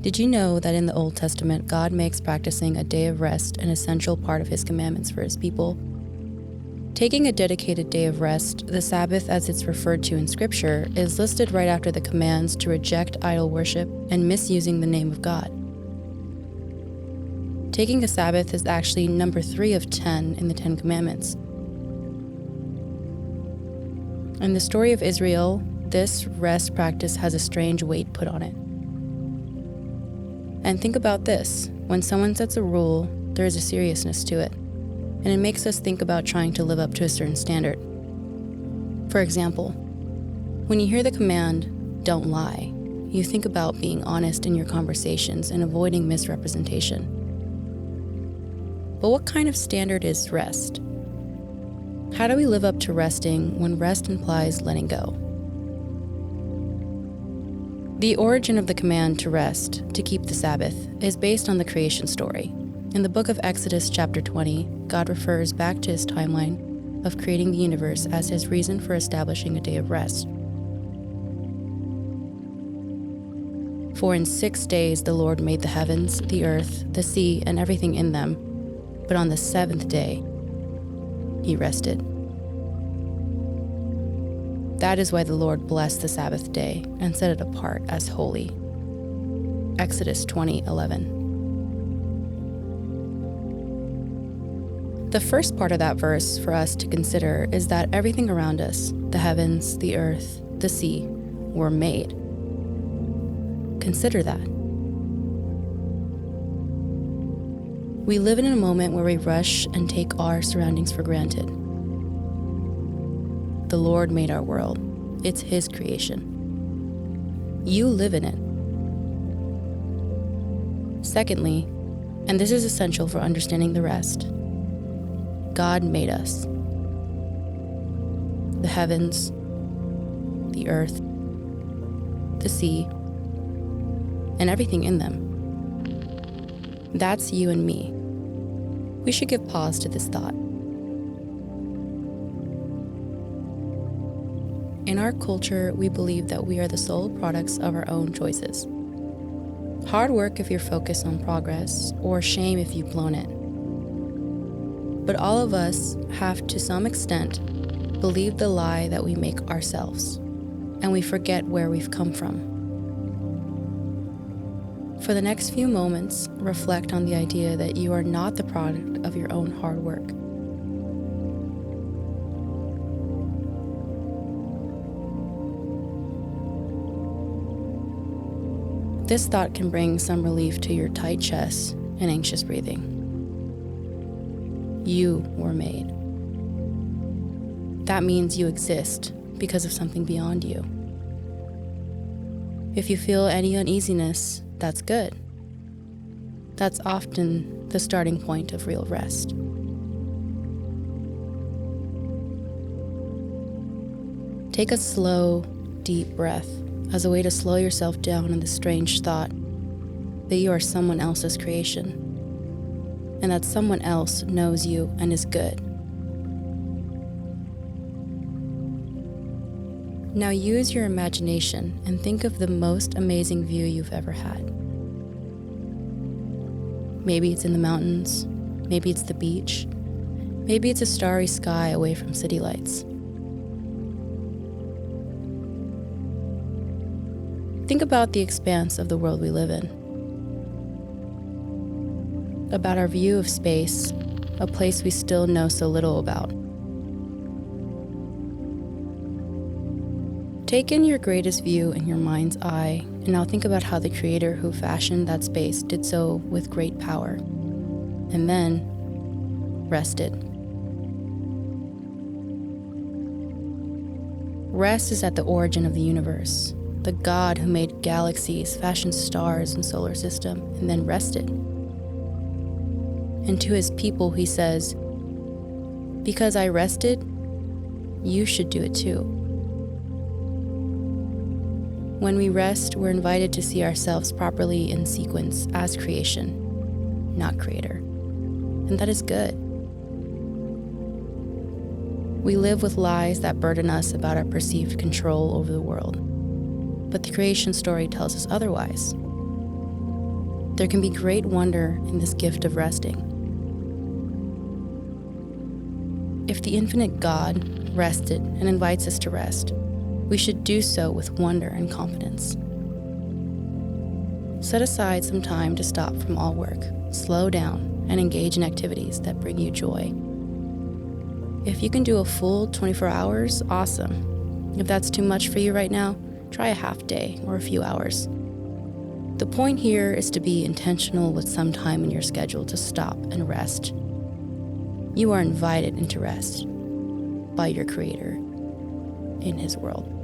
Did you know that in the Old Testament, God makes practicing a day of rest an essential part of His commandments for His people? Taking a dedicated day of rest, the Sabbath as it's referred to in Scripture, is listed right after the commands to reject idol worship and misusing the name of God. Taking a Sabbath is actually number 3 of 10 in the 10 Commandments. In the story of Israel, this rest practice has a strange weight put on it. And think about this, when someone sets a rule, there is a seriousness to it, and it makes us think about trying to live up to a certain standard. For example, when you hear the command, "Don't lie," you think about being honest in your conversations and avoiding misrepresentation. But what kind of standard is rest? How do we live up to resting when rest implies letting go? The origin of the command to rest, to keep the Sabbath, is based on the creation story. In the book of Exodus chapter 20, God refers back to His timeline of creating the universe as His reason for establishing a day of rest. For in 6 days the Lord made the heavens, the earth, the sea, and everything in them, but on the 7th day He rested. That is why the Lord blessed the Sabbath day and set it apart as holy. Exodus 20:11. The first part of that verse for us to consider is that everything around us, the heavens, the earth, the sea, were made. Consider that. We live in a moment where we rush and take our surroundings for granted. The Lord made our world. It's His creation. You live in it. Secondly, and this is essential for understanding the rest, God made us. The heavens, the earth, the sea, and everything in them. That's you and me. We should give pause to this thought. In our culture, we believe that we are the sole products of our own choices. Hard work if you're focused on progress, or shame if you've blown it. But all of us have, to some extent, believed the lie that we make ourselves, and we forget where we've come from. For the next few moments, reflect on the idea that you are not the product of your own hard work. This thought can bring some relief to your tight chest and anxious breathing. You were made. That means you exist because of something beyond you. If you feel any uneasiness, that's good. That's often the starting point of real rest. Take a slow, deep breath as a way to slow yourself down in the strange thought that you are someone else's creation, and that someone else knows you and is good. Now use your imagination and think of the most amazing view you've ever had. Maybe it's in the mountains, maybe it's the beach, maybe it's a starry sky away from city lights. Think about the expanse of the world we live in, about our view of space, a place we still know so little about. Take in your greatest view in your mind's eye, and now think about how the Creator who fashioned that space did so with great power, and then rested. Rest is at the origin of the universe. The God who made galaxies, fashioned stars and solar system, and then rested. And to His people He says, "Because I rested, you should do it too." When we rest, we're invited to see ourselves properly in sequence as creation, not creator. And that is good. We live with lies that burden us about our perceived control over the world. But the creation story tells us otherwise. There can be great wonder in this gift of resting. If the infinite God rested and invites us to rest, we should do so with wonder and confidence. Set aside some time to stop from all work, slow down, and engage in activities that bring you joy. If you can do a full 24 hours, awesome. If that's too much for you right now, try a half day or a few hours. The point here is to be intentional with some time in your schedule to stop and rest. You are invited into rest by your Creator in His world.